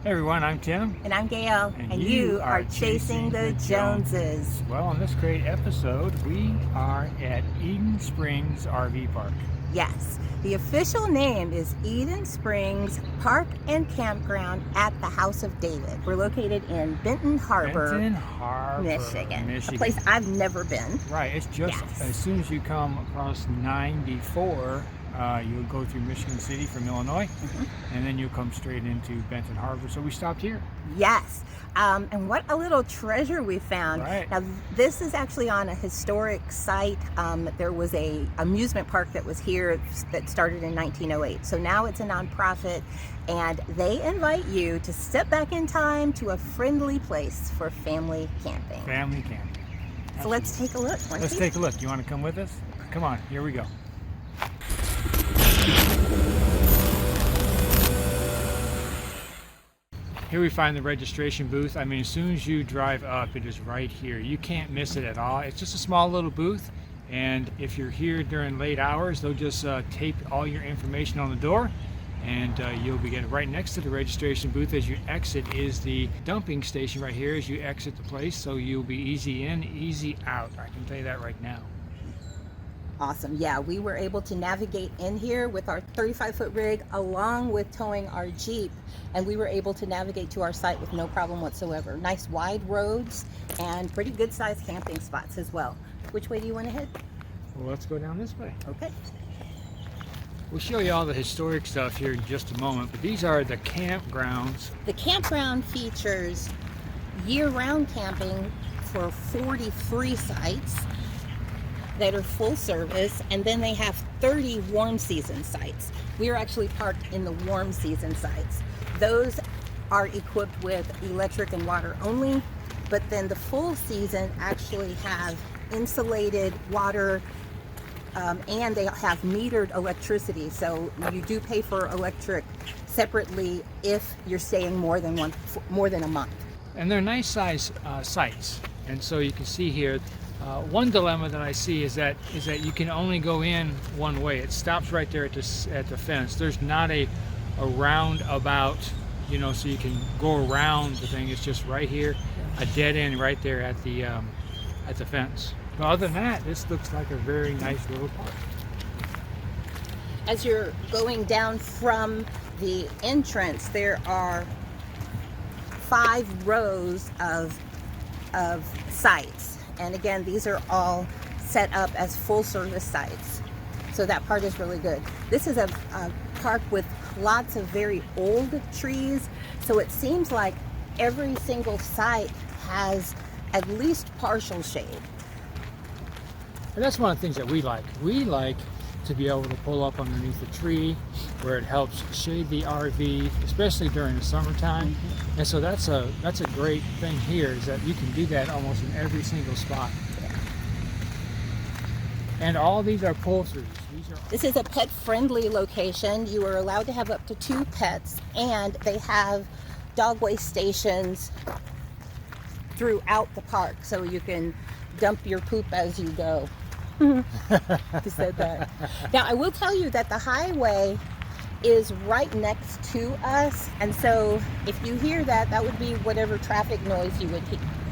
Hey everyone, I'm Tim. And I'm Gail. And you are chasing the Joneses. Well, in this great episode, we are at Eden Springs RV Park. Yes, the official name is Eden Springs Park and Campground at the House of David. We're located in Benton Harbor, Michigan. A place I've never been. Right, it's just as soon as you come across 94, you'll go through Michigan City from Illinois, and then you'll come straight into Benton Harbor. So we stopped here. Yes, and what a little treasure we found. Right. Now, this is actually on a historic site. There was a amusement park that was here that started in 1908. So now it's a nonprofit, and they invite you to step back in time to a friendly place for family camping. Family camping. So let's take a look. Let's take a look. You want to come with us? Come on, here we go. Here we find the registration booth. I mean, as soon as you drive up, it is right here. You can't miss it at all. It's just a small little booth, and if you're here during late hours, they'll just tape all your information on the door, and you'll be getting right next to the registration booth. As you exit is the dumping station right here as you exit the place, so you'll be easy in, easy out. I can tell you that right now. Awesome. Yeah, we were able to navigate in here with our 35-foot rig along with towing our Jeep, and we were able to navigate to our site with no problem whatsoever. Nice wide roads and pretty good sized camping spots as well. Which way do you want to head? Well, let's go down this way. Okay. We'll show you all the historic stuff here in just a moment, but these are the campgrounds. The campground features year-round camping for 43 sites that are full service, and then they have 30 warm season sites. We are actually parked in the warm season sites. Those are equipped with electric and water only, but then the full season actually have insulated water, and they have metered electricity, so you do pay for electric separately if you're staying more than a month. And they're nice size sites, and so you can see here one dilemma that I see is that you can only go in one way. It stops right there at the fence. There's not a roundabout, you know, so you can go around the thing. It's just right here, a dead end right there at the fence. But other than that, this looks like a very nice little park. As you're going down from the entrance, there are 5 rows of sites. And again, these are all set up as full service sites. So that part is really good. This is a park with lots of very old trees. So it seems like every single site has at least partial shade. And that's one of the things that we like. We like to be able to pull up underneath a tree where it helps shade the RV, especially during the summertime. And so that's a great thing here, is that you can do that almost in every single spot. And all these are pull-throughs. This is a pet-friendly location. You are allowed to have up to 2 pets, and they have dog waste stations throughout the park, so you can dump your poop as you go. Just said that. Now, I will tell you that the highway is right next to us, and so if you hear that, that would be whatever traffic noise you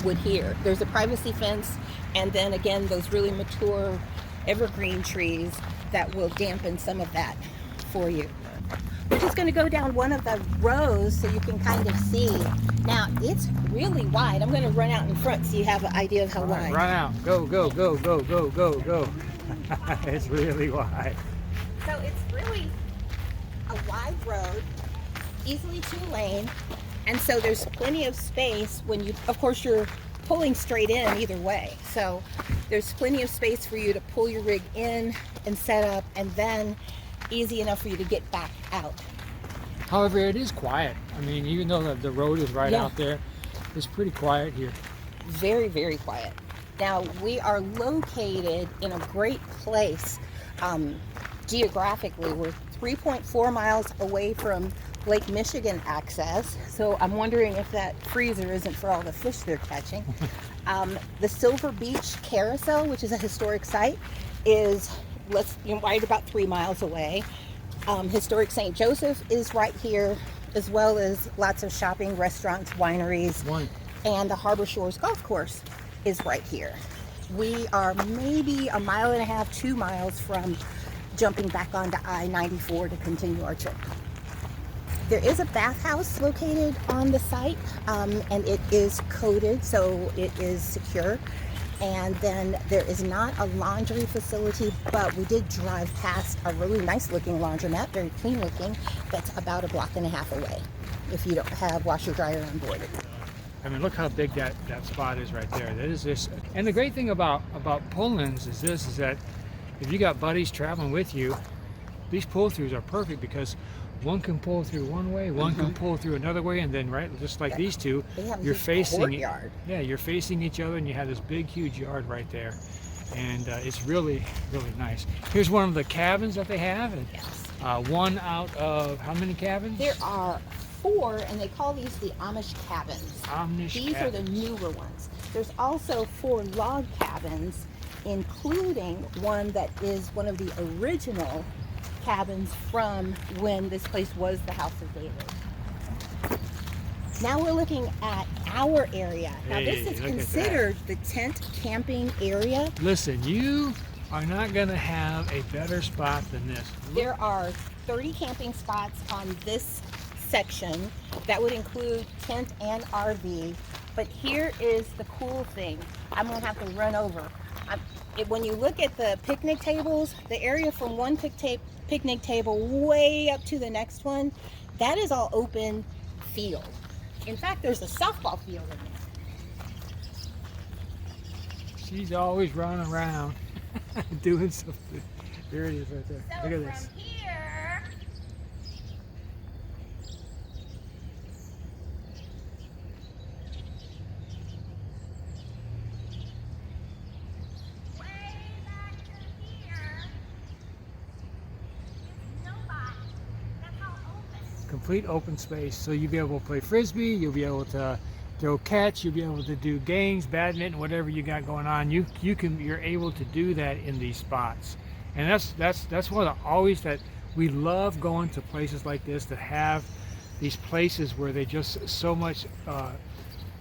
would hear. There's a privacy fence, and then again, those really mature evergreen trees that will dampen some of that for you. We're just going to go down one of the rows so you can kind of see. Now, it's really wide. I'm going to run out in front so you have an idea of how wide. Run out. Go, go, go, go, go, go, go. It's really wide. So it's really a wide road, easily 2-lane, and so there's plenty of space when you, of course, you're pulling straight in either way. So there's plenty of space for you to pull your rig in and set up, and then easy enough for you to get back out. However, it is quiet. I mean, even though the road is right Yeah. out there, it's pretty quiet here. Very, very quiet. Now, we are located in a great place. Geographically, we're 3.4 miles away from Lake Michigan access. So I'm wondering if that freezer isn't for all the fish they're catching. The Silver Beach Carousel, which is a historic site, is right about 3 miles away. Historic St. Joseph is right here, as well as lots of shopping, restaurants, wineries, and the Harbor Shores Golf Course is right here. We are maybe 1.5 miles, 2 miles from jumping back onto I-94 to continue our trip. There is a bathhouse located on the site, and it is coded, so it is secure. And then there is not a laundry facility, but we did drive past a really nice looking laundromat, very clean looking, that's about 1.5 blocks away if you don't have washer dryer on board. I mean, look how big that spot is right there. That is this. And the great thing about pull-ins is that if you got buddies traveling with you, these pull-throughs are perfect because one can pull through one way, one can pull through another way, and then just like these two, you're facing courtyard. Yeah, you're facing each other, and you have this big, huge yard right there, and it's really, really nice. Here's one of the cabins that they have. Yes. One out of how many cabins? There are 4, and they call these the Amish Cabins. These are the newer ones. There's also 4 log cabins, including one that is one of the original cabins from when this place was the House of David. Now we're looking at our area. Now this is considered the tent camping area. Listen, you are not going to have a better spot than this. There are 30 camping spots on this section. That would include tent and RV. But here is the cool thing. I'm going to have to run over. When you look at the picnic tables, the area from one picnic table way up to the next one, that is all open field. In fact, there's a softball field in there. She's always running around doing something. There it is right there. So look at this. From here, way back to here, is nobody. That's all open. Complete open space, so you'll be able to play frisbee, you'll be able to throw catch, you'll be able to do games, badminton, whatever you got going on. You're able to do that in these spots, and that's one of the always that we love going to places like this that have these places where they just so much.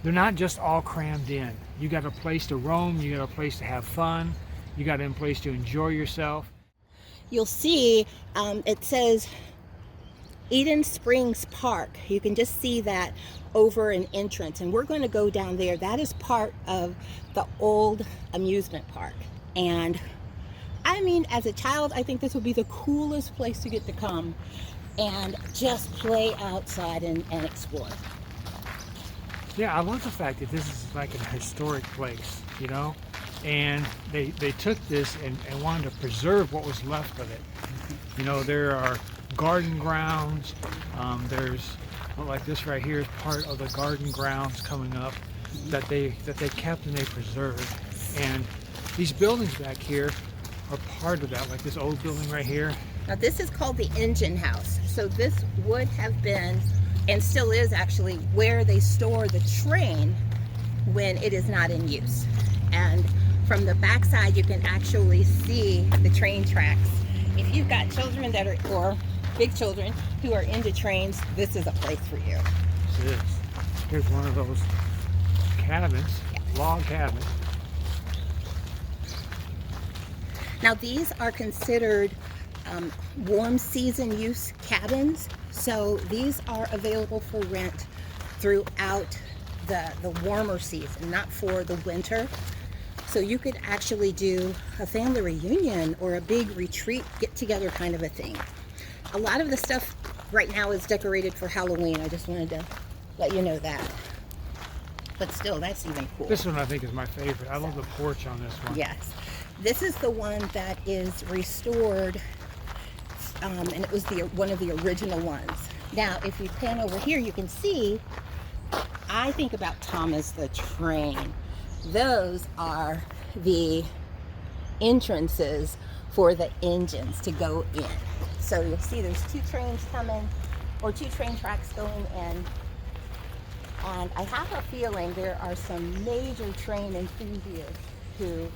They're not just all crammed in. You got a place to roam, you got a place to have fun, you got a place to enjoy yourself. You'll see it says Eden Springs Park. You can just see that over an entrance, and we're going to go down there. That is part of the old amusement park. And I mean, as a child, I think this would be the coolest place to get to come and just play outside and explore. Yeah, I love the fact that this is like a historic place, you know, and they took this and wanted to preserve what was left of it. You know, there are garden grounds. There's like this right here is part of the garden grounds coming up that they kept and they preserved. And these buildings back here are part of that, like this old building right here. Now this is called the engine house. So this would have been, and still is actually, where they store the train when it is not in use. And from the backside you can actually see the train tracks. If you've got children that are, or big children who are into trains, this is a place for you. This is. Here's one of those cabins, log cabins. Now these are considered warm season use cabins. So these are available for rent throughout the warmer season, not for the winter. So you could actually do a family reunion or a big retreat, get together kind of a thing. A lot of the stuff right now is decorated for Halloween. I just wanted to let you know that. But still, that's even cool. This one I think is my favorite. I love the porch on this one. Yes. This is the one that is restored, and it was one of the original ones. Now, if you pan over here, you can see, I think about Thomas the Train. Those are the entrances for the engines to go in. So you'll see there's 2 trains coming, or 2 train tracks going in. And I have a feeling there are some major train enthusiasts who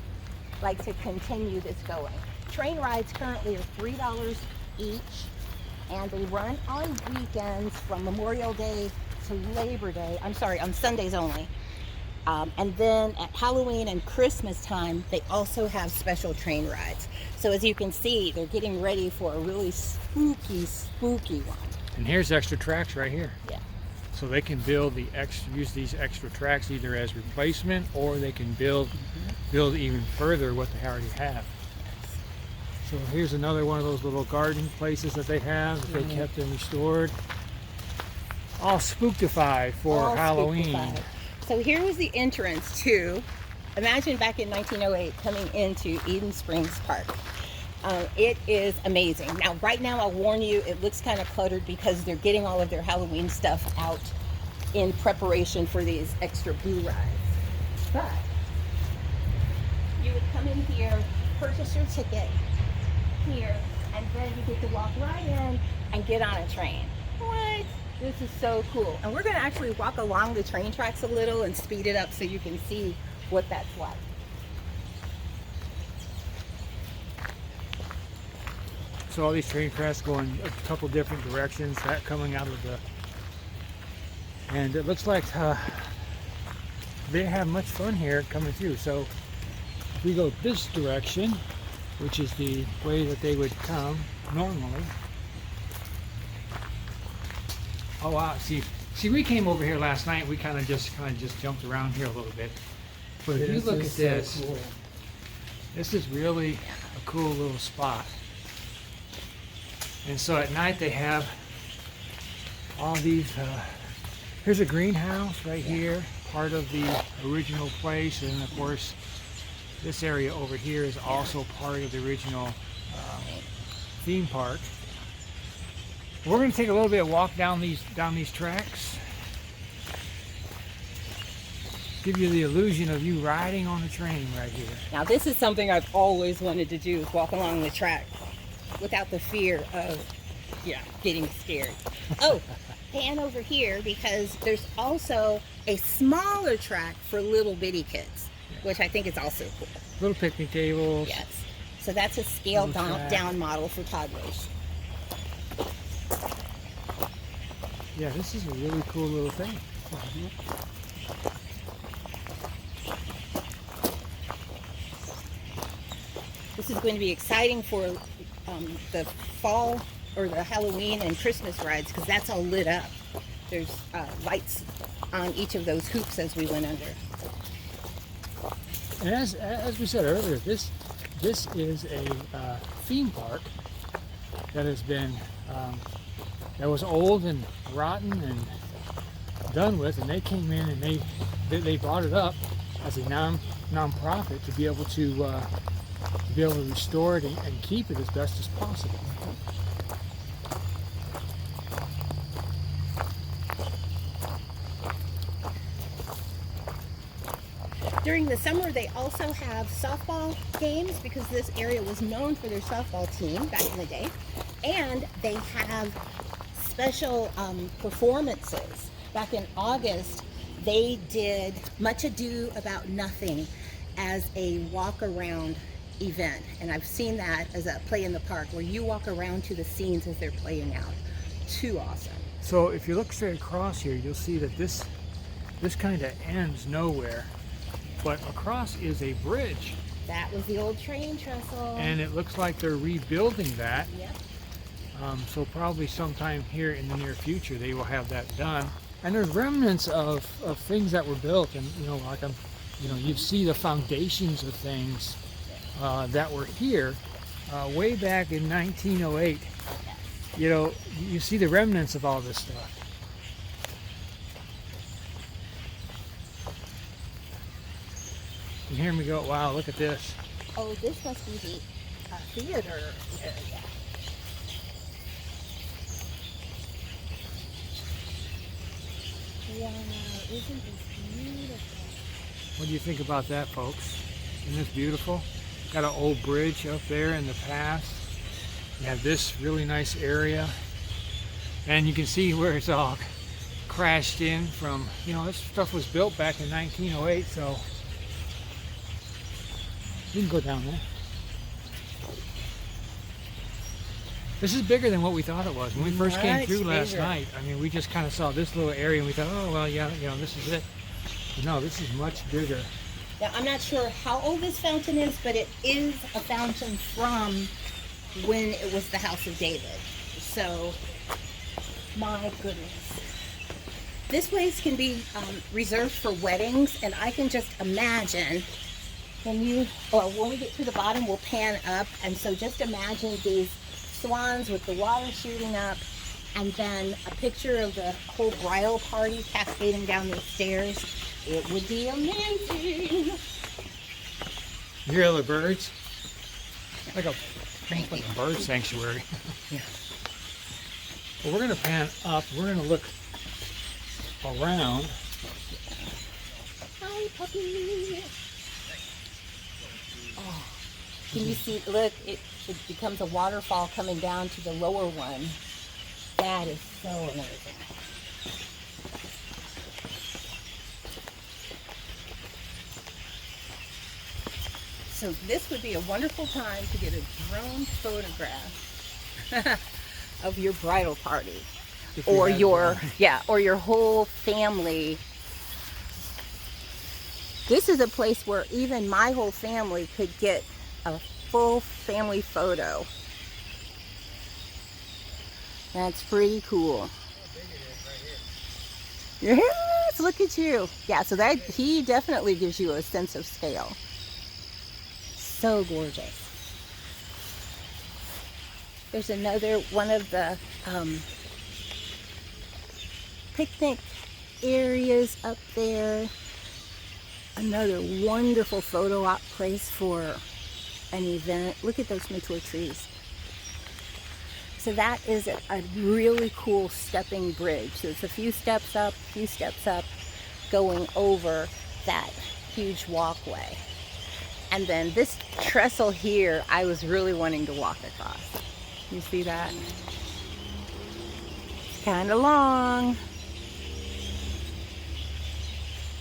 like to continue this going. Train rides currently are $3 each, and they run on weekends from Memorial Day to Labor Day. I'm sorry, on Sundays only. And then at Halloween and Christmas time, they also have special train rides. So as you can see, they're getting ready for a really spooky, spooky one. And here's extra tracks right here. Yeah. So they can build use these extra tracks either as replacement, or they can build even further what they already have. So here's another one of those little garden places that they have that they kept and restored. All spooktified for Halloween. Spooktified. So here was the entrance to, imagine back in 1908 coming into Eden Springs Park. It is amazing. Now, right now, I'll warn you, it looks kind of cluttered because they're getting all of their Halloween stuff out in preparation for these extra boo rides. But you would come in here, purchase your ticket here, and then you get to walk right in and get on a train. What? This is so cool. And we're going to actually walk along the train tracks a little and speed it up so you can see what that's like. So all these train tracks go in a couple different directions, that coming out of the, and it looks like they have much fun here coming through. So if we go this direction, which is the way that they would come normally. Oh wow, see we came over here last night, we kind of just jumped around here a little bit. But if you look at this, so cool. This is really a cool little spot. And so at night they have all these, here's a greenhouse right here, part of the original place, and of course this area over here is also part of the original theme park. We're going to take a little bit of walk down these tracks, give you the illusion of you riding on a train right here. Now this is something I've always wanted to do, is walk along the track without the fear of getting scared. Oh, pan over here because there's also a smaller track for little bitty kids, which I think is also cool. Little picnic tables. Yes. So that's a scaled down model for toddlers. Yeah, this is a really cool little thing. This is going to be exciting for the fall or the Halloween and Christmas rides because that's all lit up. There's lights on each of those hoops as we went under. And as we said earlier, this is a theme park that has been that was old and rotten and done with, and they came in and they brought it up as a non-profit to be able to restore it and keep it as best as possible. During the summer, they also have softball games because this area was known for their softball team back in the day. And they have special performances. Back in August, they did Much Ado About Nothing as a walk-around event. And I've seen that as a play in the park where you walk around to the scenes as they're playing out. Too awesome. So if you look straight across here, you'll see that this kind of ends nowhere. But across is a bridge. That was the old train trestle. And it looks like they're rebuilding that. Yep. So probably sometime here in the near future they will have that done. And there's remnants of things that were built, and you see the foundations of things that were here way back in 1908. You see the remnants of all this stuff. And here we go. Wow, look at this. Oh, this must be the theater area. Wow, isn't this beautiful? What do you think about that, folks? Isn't this beautiful? Got an old bridge up there in the past. You have this really nice area. And you can see where it's all crashed in from, you know, this stuff was built back in 1908, so you can go down there. This is bigger than what we thought it was. When we first came through last night, I mean, we just kind of saw this little area and we thought, oh, well, yeah, you know, this is it. But no, this is much bigger. Now, I'm not sure how old this fountain is, but it is a fountain from when it was the house of David. So, my goodness. This place can be reserved for weddings, and I can just imagine when we get to the bottom, we'll pan up, and so just imagine these swans with the water shooting up, and then a picture of the whole bridal party cascading down the stairs. It would be amazing. You hear the birds? Like a bird sanctuary. Yeah. Well, we're going to pan up. We're going to look around. Hi, puppy. Oh, can you see? Look, it becomes a waterfall coming down to the lower one. That is so amazing. So this would be a wonderful time to get a drone photograph of your bridal party, or your whole family. This is a place where even my whole family could get a full family photo. That's pretty cool. Yes, look at you. Yeah, so that he definitely gives you a sense of scale. So gorgeous. There's another one of the picnic areas up there. Another wonderful photo op place for an event. Look at those mature trees. So that is a really cool stepping bridge. So it's a few steps up, going over that huge walkway. And then this trestle here, I was really wanting to walk across. You see that? It's kind of long.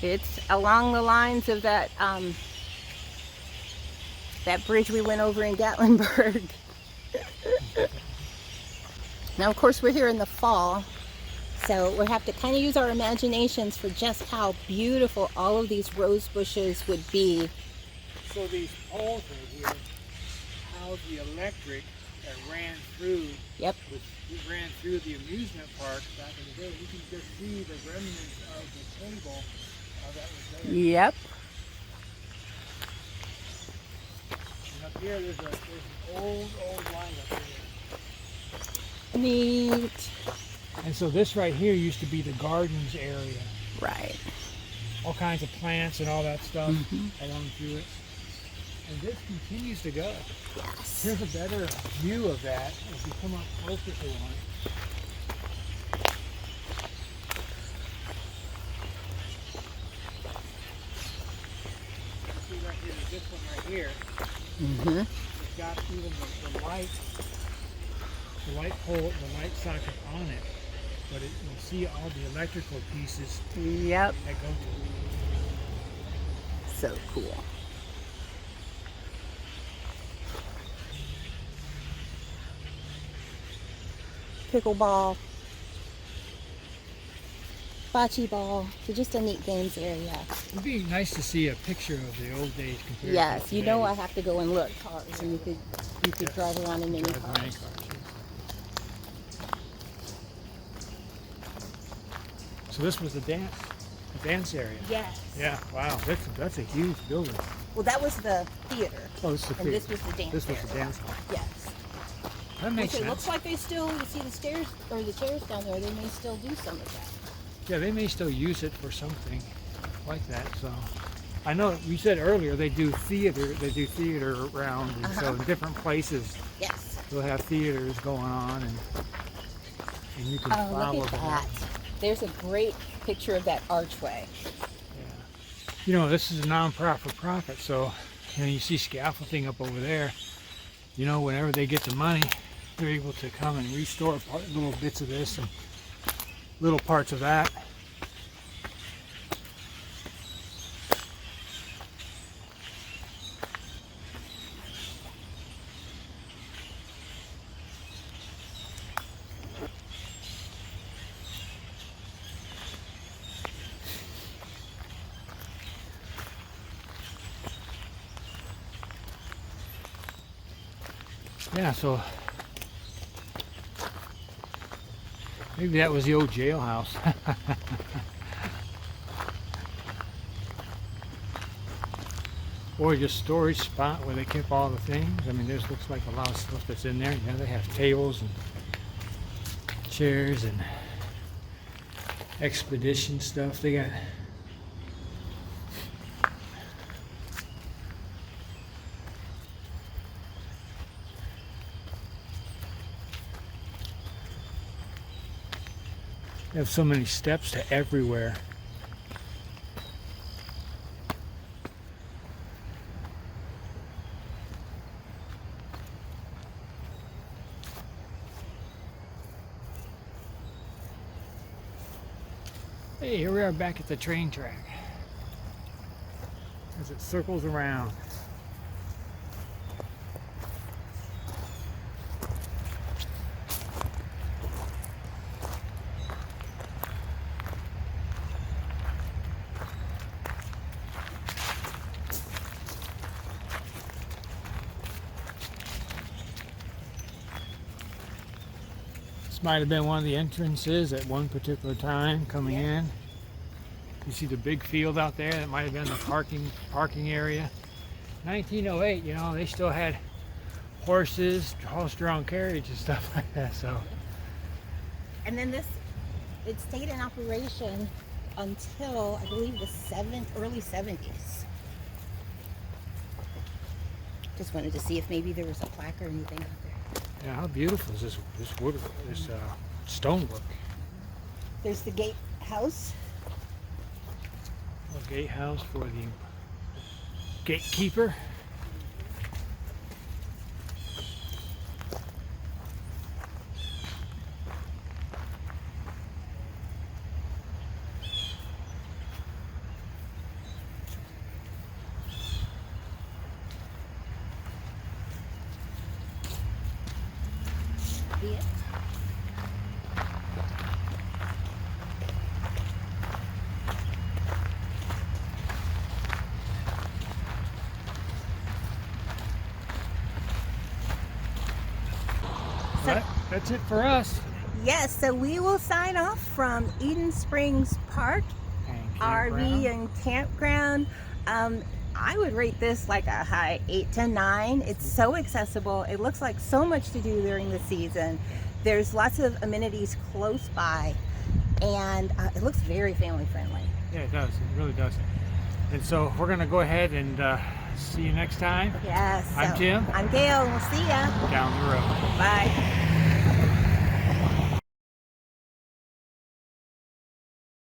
It's along the lines of that that bridge we went over in Gatlinburg. Now, of course, we're here in the fall, so we'll have to kind of use our imaginations for just how beautiful all of these rose bushes would be. So these poles right here house the electric that ran through. Yep. It ran through the amusement park back in the day. You can just see the remnants of the cable that was there. Yep. And up here, there's an old line up here. Neat. And so this right here used to be the gardens area. Right. All kinds of plants and all that stuff along through it. And this continues to go. Yes. Here's a better view of that as you come up closer to one. See right here, this one right here. It's got even the light pole, the light socket on it. But you see all the electrical pieces Yep. that go to it. So cool. Pickleball, bocce ball, so just a neat games area. It'd be nice to see a picture of the old days compared Yes, to you know I today. have to go and look cars, and you could drive around in many Drive the many cars. cars, yes. So this was the dance area. Yes. Yeah, wow, that's a huge building. Well, that was the theater, Oh, this is the and theater. this was the dance. This was the area. dance hall. Yes. That makes Which it sense. looks like they still, you see the stairs or the chairs down there. They may still do some of that. Yeah, they may still use it for something like that. So, I know you said earlier they do theater. They do theater around, and so in different places Yes. they'll have theaters going on, and you can Oh, follow look at them. that. There's a great picture of that archway. Yeah. You know, this is a non-profit, so you know, you see scaffolding up over there. You know, whenever they get the money, they're able to come and restore little bits of this and little parts of that. Yeah, so maybe that was the old jailhouse. Or just storage spot where they kept all the things. I mean, this looks like a lot of stuff that's in there. Yeah, they have tables and chairs and expedition stuff. They got they have so many steps to everywhere. Hey, here we are back at the train track as it circles around. This might have been one of the entrances at one particular time coming in. You see the big field out there? That might have been the parking area. 1908, you know, they still had horses, horse-drawn carriage and stuff like that. So. And then it stayed in operation until I believe the early 70s. Just wanted to see if maybe there was a plaque or anything out there. Yeah, how beautiful is this wood, this stonework? There's the gatehouse. A gatehouse for the gatekeeper. Yeah. Right, that's it for us. Yes, so we will sign off from Eden Springs Park, And RV and Campground. I would rate this like a high 8 to 9. It's so accessible. It looks like so much to do during the season. There's lots of amenities close by, and it looks very family friendly. Yeah, it does. It really does. And so we're going to go ahead and see you next time. Yes. I'm Tim. I'm Gail. We'll see ya. Down the road. Bye.